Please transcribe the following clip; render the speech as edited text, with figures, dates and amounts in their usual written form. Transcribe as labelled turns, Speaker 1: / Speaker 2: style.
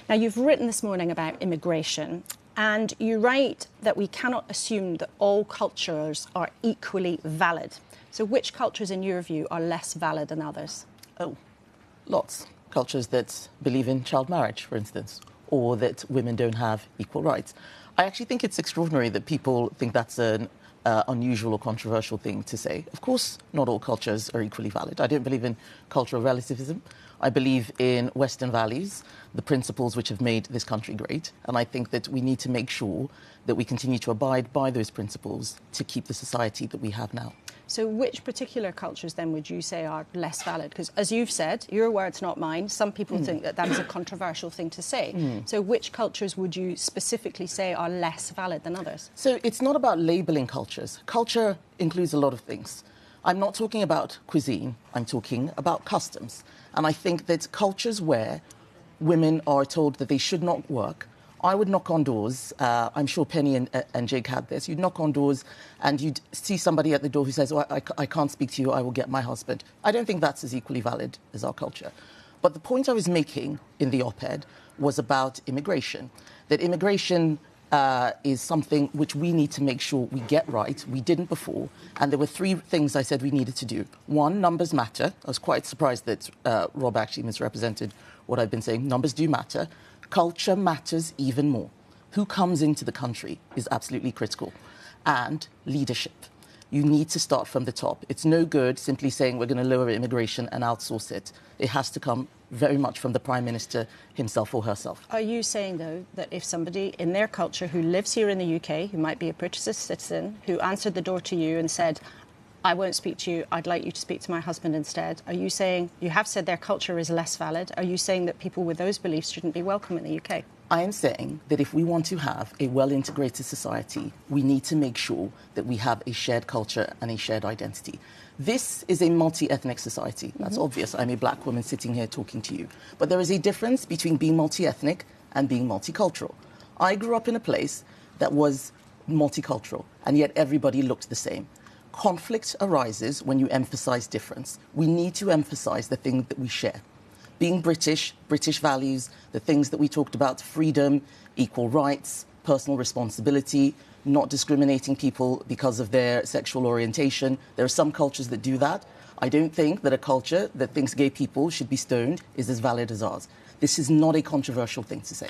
Speaker 1: Now, you've written this morning about immigration, and you write that we cannot assume that all cultures are equally valid. So which cultures, in your view, are less valid than others?
Speaker 2: Oh, lots. Cultures that believe in child marriage, for instance, or that women don't have equal rights. I actually think it's extraordinary that people think that's an unusual or controversial thing to say. Of course, not all cultures are equally valid. I don't believe in cultural relativism. I believe in Western values, the principles which have made this country great. And I think that we need to make sure that we continue to abide by those principles to keep the society that we have now.
Speaker 1: So which particular cultures, then, would you say are less valid? Because, as you've said, your words, not mine, some people think that that is a controversial thing to say. So which cultures would you specifically say are less valid than others?
Speaker 2: So it's not about labelling cultures. Culture includes a lot of things. I'm not talking about cuisine, I'm talking about customs. And I think that cultures where women are told that they should not work, I would knock on doors. I'm sure Penny and Jake had this. You'd knock on doors and you'd see somebody at the door who says, oh, I can't speak to you, I will get my husband. I don't think that's as equally valid as our culture. But the point I was making in the op-ed was about immigration, that immigration is something which we need to make sure we get right. We didn't before. And there were three things I said we needed to do. One, numbers matter. I was quite surprised that Rob actually misrepresented what I've been saying. Numbers do matter. Culture matters even more. Who comes into the country is absolutely critical. And leadership. You need to start from the top. It's no good simply saying we're going to lower immigration and outsource it. It has to come very much from the Prime Minister himself or herself.
Speaker 1: Are you saying, though, that if somebody in their culture who lives here in the UK, who might be a British citizen, who answered the door to you and said, I won't speak to you, I'd like you to speak to my husband instead, are you saying, you have said their culture is less valid, are you saying that people with those beliefs shouldn't be welcome in the UK?
Speaker 2: I am saying that if we want to have a well-integrated society, we need to make sure that we have a shared culture and a shared identity. This is a multi-ethnic society. That's obvious. I'm a black woman sitting here talking to you. But there is a difference between being multi-ethnic and being multicultural. I grew up in a place that was multicultural, and yet everybody looked the same. Conflict arises when you emphasize difference. We need to emphasize the thing that we share. Being British, British values, the things that we talked about, freedom, equal rights, personal responsibility, not discriminating people because of their sexual orientation. There are some cultures that do that. I don't think that a culture that thinks gay people should be stoned is as valid as ours. This is not a controversial thing to say.